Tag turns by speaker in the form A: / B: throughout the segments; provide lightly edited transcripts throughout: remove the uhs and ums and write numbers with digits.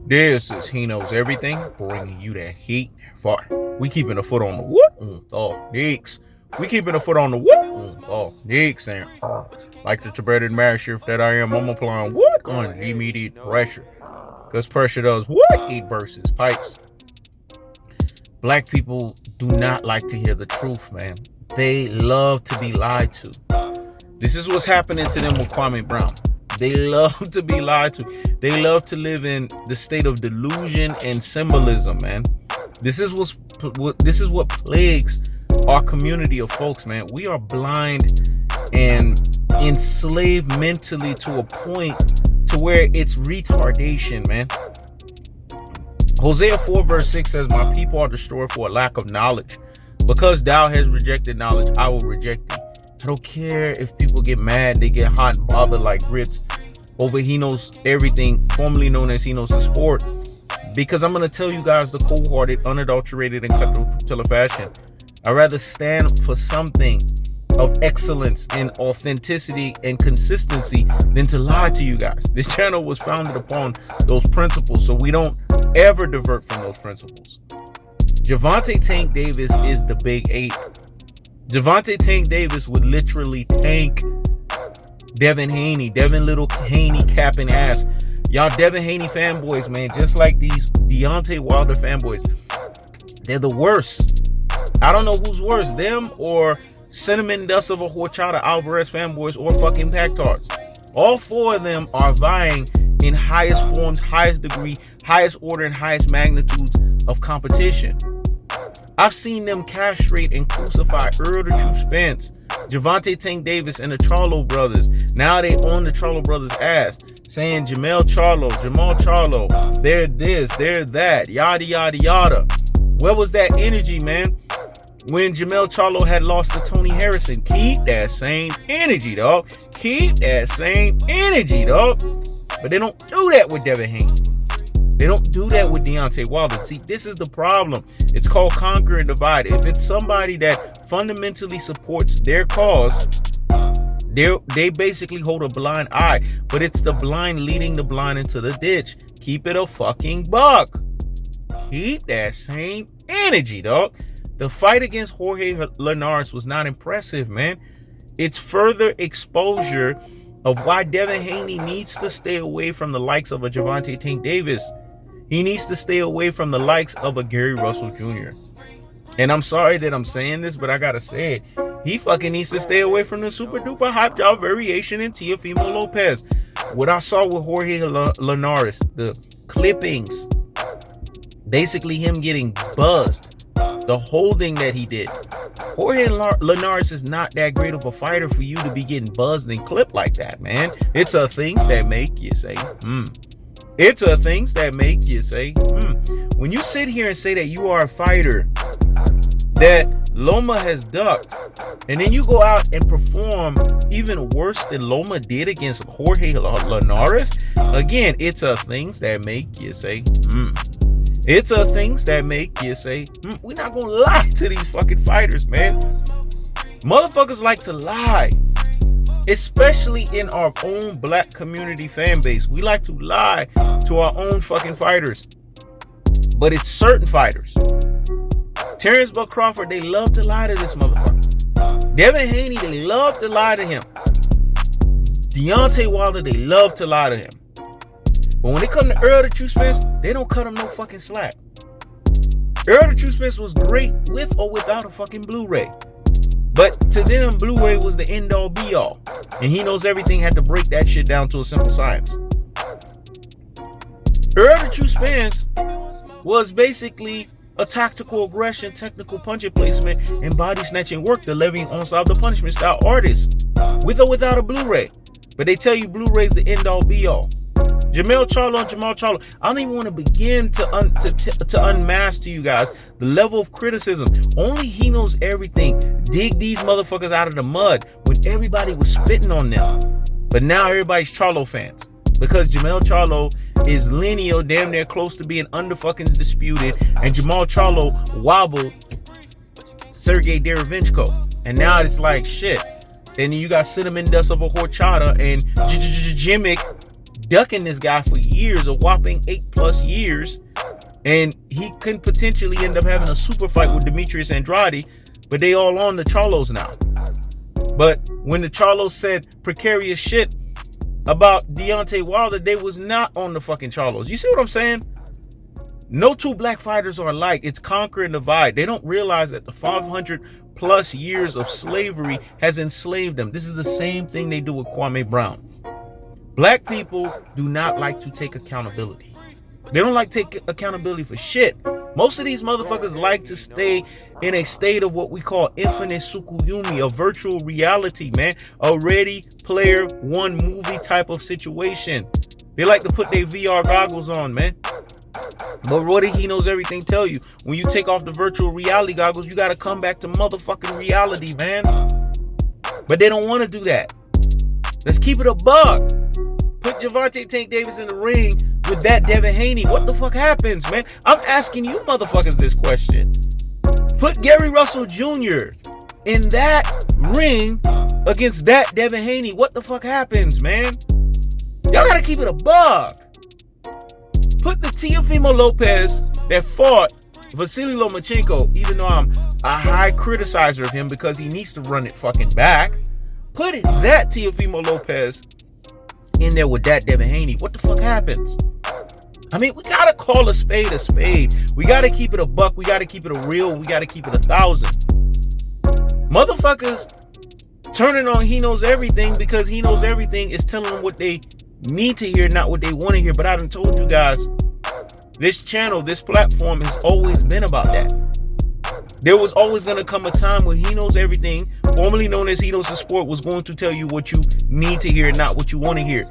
A: This is He Knows Everything, bringing you that heat far. We keeping a foot on the what? Oh, Nicks. We keeping a foot on the what? Oh, Nicks. And like the Tibetan marriage shift that I am, I'm applying what? On immediate pressure. Because pressure does what? It bursts pipes. Black people do not like to hear the truth, man. They love to be lied to. This is what's happening to them with Kwame Brown. They love to be lied to. They love to live in the state of delusion and symbolism, man. This is what plagues our community of folks, man. We are blind and enslaved mentally to a point to where it's retardation, man. Hosea 4 verse 6 says, "My people are destroyed for a lack of knowledge. Because thou hast rejected knowledge, I will reject thee." I don't care if people get mad, they get hot and bothered like grits over He Knows Everything, formerly known as He Knows the Sport. Because I'm going to tell you guys the cold-hearted, unadulterated, and cutthroat truth-teller fashion. I'd rather stand for something of excellence and authenticity and consistency than to lie to you guys. This channel was founded upon those principles, so we don't ever divert from those principles. Gervonta Tank Davis is the big ape. Gervonta Tank Davis would literally tank Devin Haney, Devin Little Haney capping ass. Y'all Devin Haney fanboys, man, just like these Deontay Wilder fanboys. They're the worst. I don't know who's worse, them or Cinnamon Dust of a Horchata Alvarez fanboys or fucking Pactards. All four of them are vying in highest forms, highest degree, highest order, and highest magnitudes of competition. I've seen them castrate and crucify Earl the True Spence, Gervonta Tank Davis, and the Charlo brothers. Now they on the Charlo brothers' ass, saying Jamal Charlo, they're this, they're that, yada, yada, yada. Where was that energy, man, when Jamel Charlo had lost to Tony Harrison? Keep that same energy, dog. Keep that same energy, dog. But they don't do that with Devin Haney. They don't do that with Deontay Wilder. See, this is the problem. It's called conquer and divide. If it's somebody that fundamentally supports their cause, they basically hold a blind eye. But it's the blind leading the blind into the ditch. Keep it a fucking buck. Keep that same energy, dog. The fight against Jorge Linares was not impressive, man. It's further exposure of why Devin Haney needs to stay away from the likes of a Gervonta Tank Davis. He needs to stay away from the likes of a Gary Russell Jr. And I'm sorry that I'm saying this, but I gotta say it. He fucking needs to stay away from the super duper hype job variation in Teofimo Lopez. What I saw with Jorge Linares, the clippings, basically him getting buzzed, the holding that he did. Jorge Linares is not that great of a fighter for you to be getting buzzed and clipped like that, man. It's a things that make you say, It's a things that make you say, When you sit here and say that you are a fighter that Loma has ducked, and then you go out and perform even worse than Loma did against Jorge Linares, again, it's a things that make you say, It's a things that make you say, we're not gonna lie to these fucking fighters, man. Motherfuckers like to lie. Especially in our own black community fan base. We like to lie to our own fucking fighters. But it's certain fighters. Terrence Buck Crawford, they love to lie to this motherfucker. Devin Haney, they love to lie to him. Deontay Wilder, they love to lie to him. But when it comes to Earl the True Spence, they don't cut him no fucking slack. Earl the True Spence was great with or without a fucking Blu-ray. But to them, Blu-ray was the end-all be-all. And He Knows Everything had to break that shit down to a simple science. Earl the True Spence was basically a tactical aggression, technical punching placement, and body snatching work, the levying onslaught of the punishment style artist, with or without a Blu-ray. But they tell you Blu-ray's the end-all be-all. Jamal Charlo, I don't even want to begin to unmask to you guys the level of criticism. Only He Knows Everything dig these motherfuckers out of the mud when everybody was spitting on them. But now everybody's Charlo fans because Jamal Charlo is lineal, damn near close to being under fucking disputed, and Jamal Charlo wobbled Sergey Derevchenko. And now it's like shit. And then you got Cinnamon Dust of a Horchata and Jimmick ducking this guy for years, a whopping 8+ years. And he could potentially end up having a super fight with Demetrius Andrade, but they all on the Charlos now. But when the Charlos said precarious shit about Deontay Wilder, they was not on the fucking Charlos. You see what I'm saying? No two black fighters are alike. It's conquer and divide. They don't realize that the 500+ years of slavery has enslaved them. This is the same thing they do with Kwame Brown. Black people do not like to take accountability. They don't like to take accountability for shit. Most of these motherfuckers like to stay in a state of what we call infinite Tsukuyomi, a virtual reality, man. A Ready Player One movie type of situation. They like to put their VR goggles on, man. But what did He Knows Everything tell you? When you take off the virtual reality goggles, you got to come back to motherfucking reality, man. But they don't want to do that. Let's keep it a buck. Put Gervonta Tank Davis in the ring with that Devin Haney. What the fuck happens, man? I'm asking you motherfuckers this question. Put Gary Russell Jr. in that ring against that Devin Haney. What the fuck happens, man? Y'all gotta keep it a buck. Put the Teofimo Lopez that fought Vasily Lomachenko, even though I'm a high criticizer of him because he needs to run it fucking back. Put that Teofimo Lopez in there with that Devin Haney. What the fuck happens? I mean, we gotta call a spade a spade. We gotta keep it a buck. We gotta keep it a real. We gotta keep it 1,000. Motherfuckers turning on He Knows Everything because He Knows Everything is telling them what they need to hear, not what they want to hear. But I done told you guys, this channel, this platform has always been about that. There was always going to come a time where He Knows Everything, formerly known as He Knows the Sport, was going to tell you what you need to hear, not what you want to hear.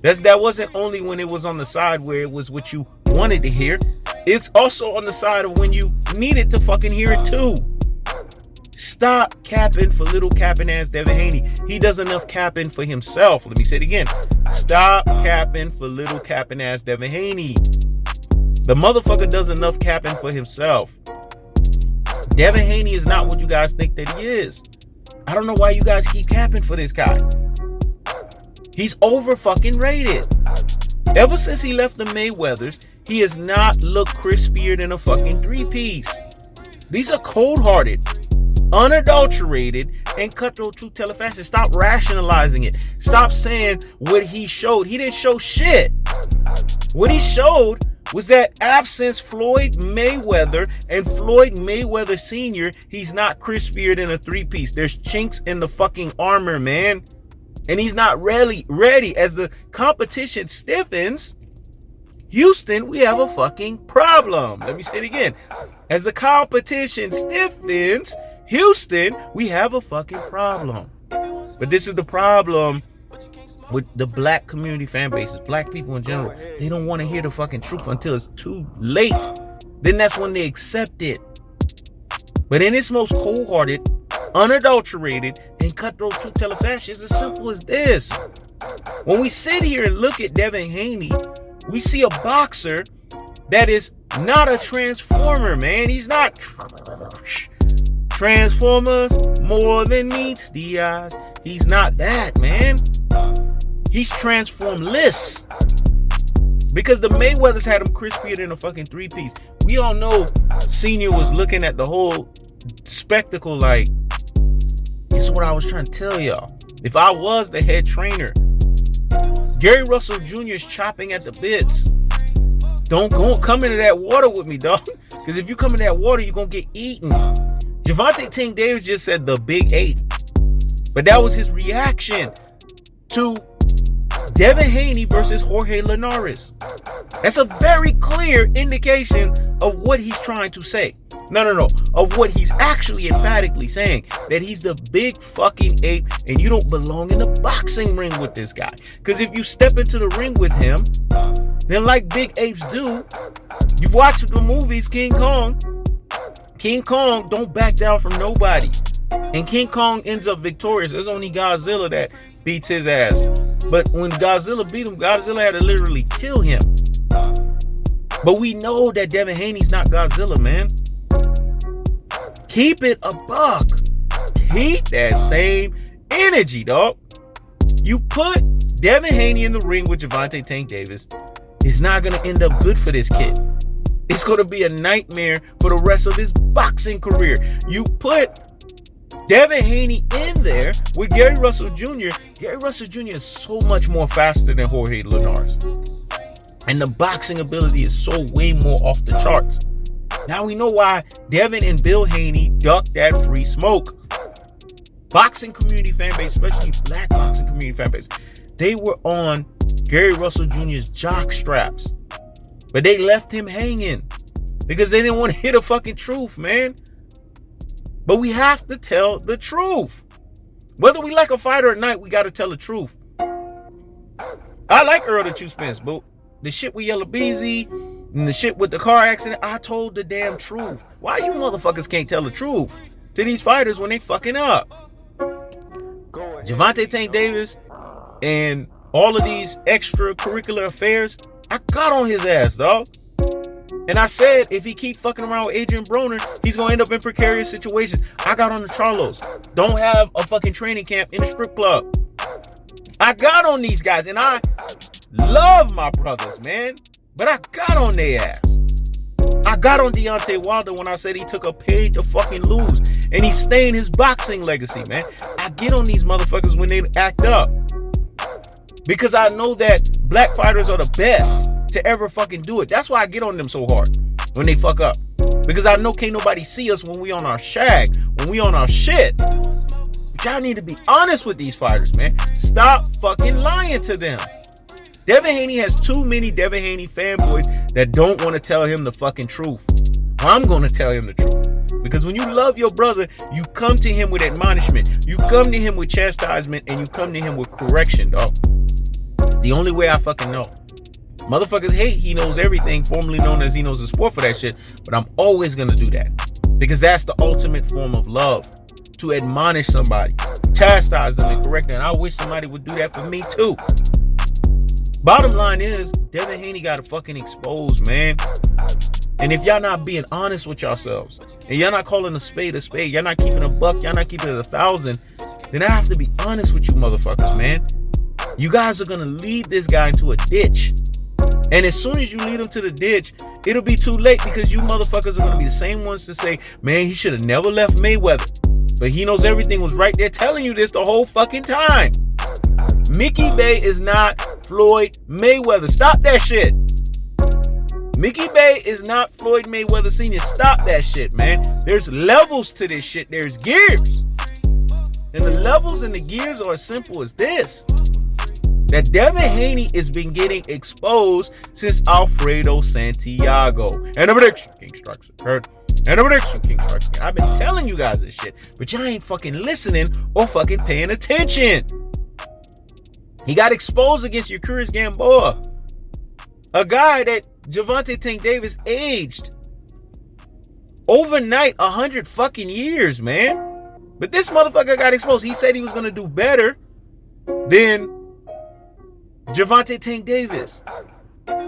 A: That wasn't only when it was on the side where it was what you wanted to hear. It's also on the side of when you needed to fucking hear it too. Stop capping for little capping ass Devin Haney. He does enough capping for himself. Let me say it again. Stop capping for little capping ass Devin Haney. The motherfucker does enough capping for himself. Devin Haney is not what you guys think that he is. I don't know why you guys keep capping for this guy. He's over fucking rated. Ever since he left the Mayweathers, he has not looked crispier than a fucking 3-piece. These are cold-hearted, unadulterated, and cutthroat truth teller fashion. Stop rationalizing it. Stop saying what he showed. He didn't show shit. What he showed was that absence Floyd Mayweather and Floyd Mayweather Sr., he's not crispier than a 3-piece. There's chinks in the fucking armor, man. And he's not really ready. As the competition stiffens, Houston, we have a fucking problem. Let me say it again. As the competition stiffens, Houston, we have a fucking problem. But this is the problem with the black community fan bases, black people in general. They don't want to hear the fucking truth until it's too late. Then that's when they accept it. But in its most cold-hearted, unadulterated, and cutthroat truth teller fashion, it's as simple as this. When we sit here and look at Devin Haney, we see a boxer that is not a transformer, man. He's not Transformers more than meets the eyes. He's not that, man. He's transformless. Because the Mayweathers had him crispier than a fucking 3-piece. We all know Senior was looking at the whole spectacle like, this is what I was trying to tell y'all. If I was the head trainer, Gary Russell Jr. is chopping at the bits. Don't come into that water with me, dog. Because if you come in that water, you're going to get eaten. Gervonta Tank Davis just said the Big 8. But that was his reaction to Devin Haney versus Jorge Linares. That's a very clear indication of what he's trying to say. No. Of what he's actually emphatically saying. That he's the big fucking ape and you don't belong in the boxing ring with this guy. Because if you step into the ring with him, then like big apes do, you've watched the movies King Kong. King Kong don't back down from nobody. And King Kong ends up victorious. It's only Godzilla that beats his ass. But when Godzilla beat him, Godzilla had to literally kill him. But we know that Devin Haney's not Godzilla, man. Keep it a buck. Keep that same energy, dog. You put Devin Haney in the ring with Gervonta Tank Davis is not going to end up good for this kid. It's going to be a nightmare for the rest of his boxing career. You put Devin Haney in there with Gary Russell Jr. Gary Russell Jr. is so much more faster than Jorge Linares. And the boxing ability is so way more off the charts. Now we know why Devin and Bill Haney ducked that free smoke. Boxing community fan base, especially black boxing community fan base, they were on Gary Russell Jr.'s jock straps. But they left him hanging because they didn't want to hear the fucking truth, man. But we have to tell the truth. Whether we like a fighter or not, we got to tell the truth. I like Earl the Two Spence, but the shit with Yellow Beezy and the shit with the car accident, I told the damn truth. Why you motherfuckers can't tell the truth to these fighters when they fucking up? Gervonta Tank Davis and all of these extracurricular affairs, I got on his ass, dog. And I said if he keep fucking around with Adrian Broner, he's gonna end up in precarious situations. I got on the Charlos. Don't have a fucking training camp in a strip club. I got on these guys, and I love my brothers, man. But I got on their ass. I got on Deontay Wilder when I said he took a pay to fucking lose. And he's staying his boxing legacy, man. I get on these motherfuckers when they act up. Because I know that black fighters are the best to ever fucking do it. That's why I get on them so hard when they fuck up. Because I know can't nobody see us when we on our shag, when we on our shit. But y'all need to be honest with these fighters, man. Stop fucking lying to them. Devin Haney has too many Devin Haney fanboys that don't want to tell him the fucking truth. Well, I'm going to tell him the truth. Because when you love your brother, you come to him with admonishment. You come to him with chastisement, and you come to him with correction, dog. It's the only way I fucking know. Motherfuckers hate He Knows Everything, formerly known as He Knows the Sport, for that shit. But I'm always going to do that. Because that's the ultimate form of love. To admonish somebody, chastise them, and correct them. And I wish somebody would do that for me too. Bottom line is, Devin Haney got to fucking expose, man. And if y'all not being honest with yourselves, and y'all not calling a spade, y'all not keeping a buck, y'all not keeping it 1,000, then I have to be honest with you motherfuckers, man. You guys are going to lead this guy into a ditch. And as soon as you lead him to the ditch, it'll be too late, because you motherfuckers are going to be the same ones to say, man, he should have never left Mayweather. But He Knows Everything was right there telling you this the whole fucking time. Mickey Bay is not Floyd Mayweather. Stop that shit. Mickey Bay is not Floyd Mayweather Sr. Stop that shit, man. There's levels to this shit. There's gears. And the levels and the gears are as simple as this. That Devin Haney has been getting exposed since Alfredo Santiago. And a prediction, King strikes occurred. And a prediction, King strikes again. I've been telling you guys this shit, but y'all ain't fucking listening or fucking paying attention. He got exposed against Yuriorkis Gamboa, a guy that Gervonta Tank Davis aged overnight 100 fucking years, man. But this motherfucker got exposed. He said he was gonna do better than Gervonta Tank Davis.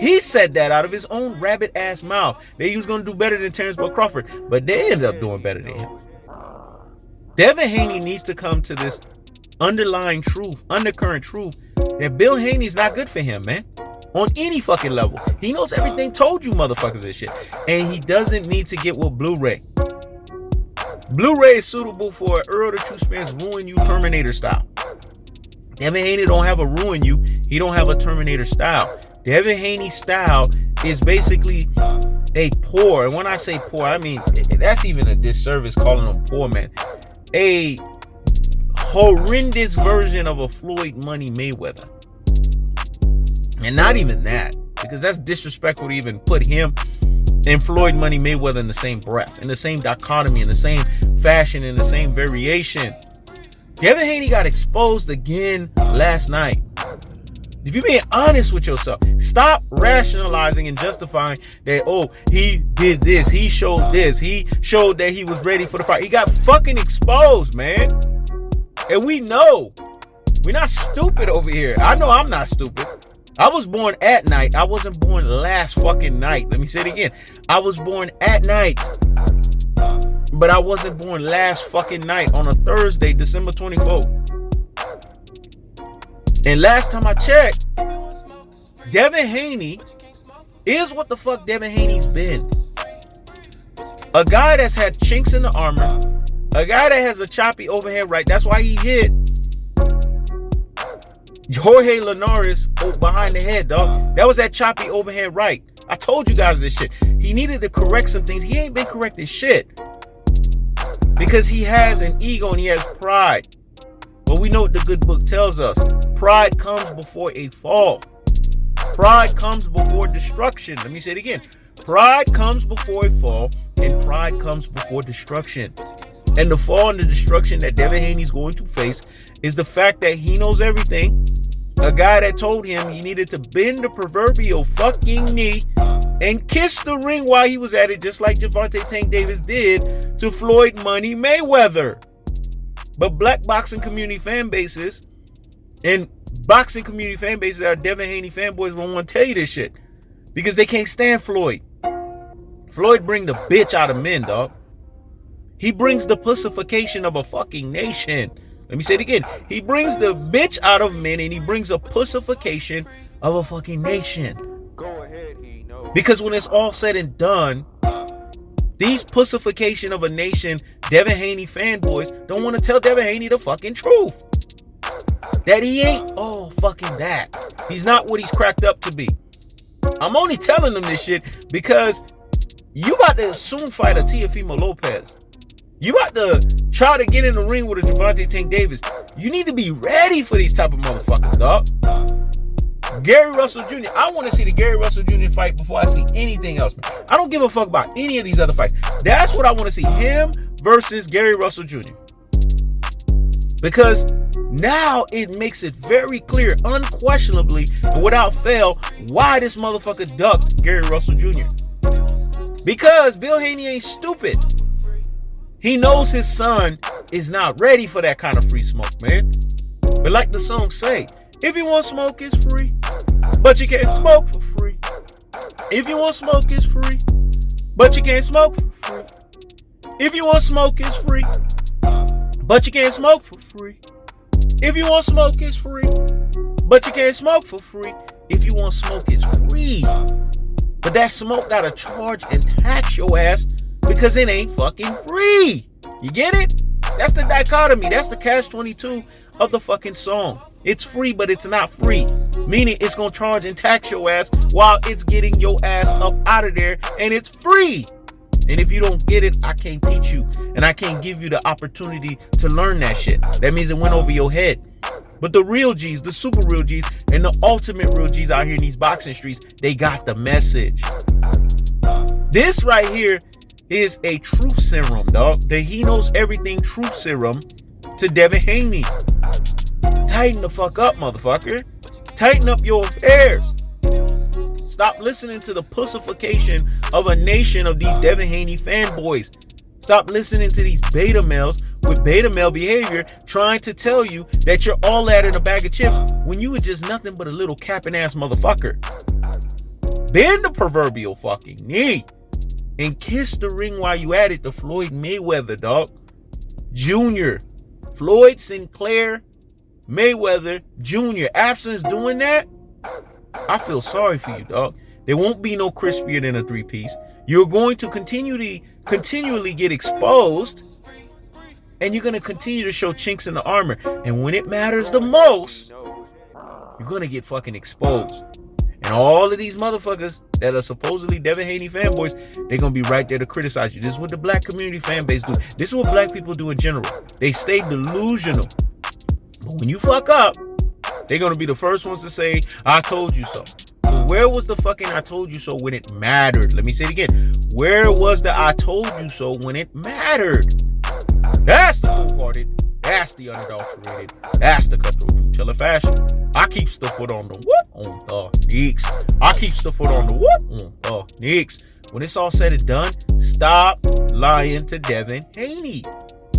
A: He said that out of his own rabbit ass mouth, that he was gonna do better than Terrence Bud Crawford, but they ended up doing better than him. Devin Haney needs to come to this underlying truth, undercurrent truth, that Bill Haney's not good for him, man. On any fucking level. He Knows Everything told you motherfuckers this shit. And he doesn't need to get with Blu-ray. Blu-ray is suitable for Earl the Two Spence ruin you Terminator style. Devin Haney don't have a ruin you. He don't have a Terminator style. Devin Haney's style is basically a poor, and when I say poor, I mean that's even a disservice calling him poor, man. A horrendous version of a Floyd Money Mayweather. And not even that, because that's disrespectful to even put him and Floyd Money Mayweather in the same breath, in the same dichotomy, in the same fashion, in the same variation. Devin Haney got exposed again last night. If you're being honest with yourself, stop rationalizing and justifying that, oh, he did this, he showed this, he showed that he was ready for the fight. He got fucking exposed, man. And we know. We're not stupid over here. I know I'm not stupid. I was born at night. I wasn't born last fucking night. Let me say it again. I was born at night. But I wasn't born last fucking night on a Thursday, December 24th. And last time I checked, Devin Haney is what the fuck Devin Haney's been. A guy that's had chinks in the armor. A guy that has a choppy overhead right. That's why he hit Jorge Linares behind the head, dog. That was that choppy overhead right. I told you guys this shit. He needed to correct some things. He ain't been correcting shit. Because he has an ego and he has pride. But we know what the good book tells us. Pride comes before a fall. Pride comes before destruction. Let me say it again. Pride comes before a fall, and pride comes before destruction. And the fall and the destruction that Devin Haney's going to face is the fact that he knows everything. A guy that told him he needed to bend the proverbial fucking knee and kiss the ring while he was at it, just like Gervonta Tank Davis did to Floyd Money Mayweather. But black boxing community fan bases and boxing community fan bases that are Devin Haney fanboys won't want to tell you this shit because they can't stand Floyd. Floyd bring the bitch out of men, dog. He brings the pussification of a fucking nation. Let me say it again. He brings the bitch out of men and he brings a pussification of a fucking nation.
B: Go ahead, he knows.
A: Because when it's all said and done, these pussification of a nation, Devin Haney fanboys don't want to tell Devin Haney the fucking truth. That he ain't all fucking that. He's not what he's cracked up to be. I'm only telling them this shit because you about to soon fight a Teofimo Lopez. You about to try to get in the ring with a Gervonta Tank Davis. You need to be ready for these type of motherfuckers, dog. Gary Russell Jr. I want to see the Gary Russell Jr. fight before I see anything else, man. I don't give a fuck about any of these other fights. That's what I want to see. Him versus Gary Russell Jr. Because now it makes it very clear, unquestionably, and without fail, why this motherfucker ducked Gary Russell Jr. Because Bill Haney ain't stupid. He knows his son is not ready for that kind of free smoke, man. But like the song say, if you want smoke, it's free. But you can't smoke for free. If you want smoke, it's free. But you can't smoke for free. If you want smoke, it's free. But you can't smoke for free. If you want smoke, it's free. But you can't smoke for free. If you want smoke, it's free. But that smoke gotta charge and tax your ass because it ain't fucking free. You get it? That's the dichotomy. That's the catch-22 of the fucking song. It's free, but it's not free. Meaning it's gonna charge and tax your ass while it's getting your ass up out of there, and it's free. And if you don't get it, I can't teach you. And I can't give you the opportunity to learn that shit. That means it went over your head. But the real G's, the super real G's, and the ultimate real G's out here in these boxing streets, they got the message. This right here is a truth serum, dog. The He Knows Everything truth serum to Devin Haney. Tighten the fuck up, motherfucker. Tighten up your affairs. Stop listening to the pussification of a nation of these Devin Haney fanboys. Stop listening to these beta males with beta male behavior trying to tell you that you're all that in a bag of chips when you were just nothing but a little capping ass motherfucker. Bend the proverbial fucking knee and kiss the ring while you at it to Floyd Mayweather, dog. Junior. Floyd Sinclair Mayweather Jr. Absence doing that? I feel sorry for you, dog. There won't be no crispier than a three-piece. You're going to continually get exposed, and you're going to continue to show chinks in the armor. And when it matters the most, you're going to get fucking exposed. And all of these motherfuckers that are supposedly Devin Haney fanboys, they're going to be right there to criticize you. This is what the black community fan base do. This is what black people do in general. They stay delusional. But when you fuck up, they're going to be the first ones to say, I told you so. But where was the fucking I told you so when it mattered? Let me say it again. Where was the I told you so when it mattered? That's the cold-hearted. That's the unadulterated. That's the cutthroat two-tiller fashion. I keeps the foot on the what? On the nicks. I keeps the foot on the what? On the nicks. When it's all said and done, stop lying to Devin Haney.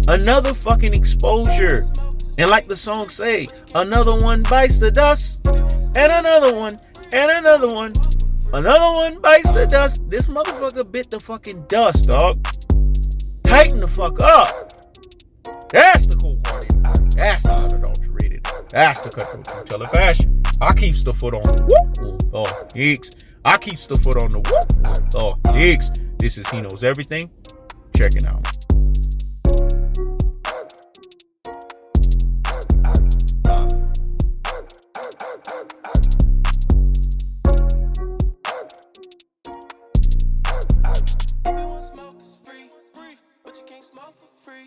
A: Another fucking exposure. And like the song say, another one bites the dust, and another one, and another one. Another one bites the dust. This motherfucker bit the fucking dust, dog. Tighten the fuck up. That's the cold-hearted. That's the unadulterated. That's the cutthroat truth-teller fashion. I keeps the foot on the whoop. Oh, Hicks. I keeps the foot on the whoop. Oh, Hicks. This is He Knows Everything. Check it out.
C: Everyone smoke is free, but you can't smoke for free.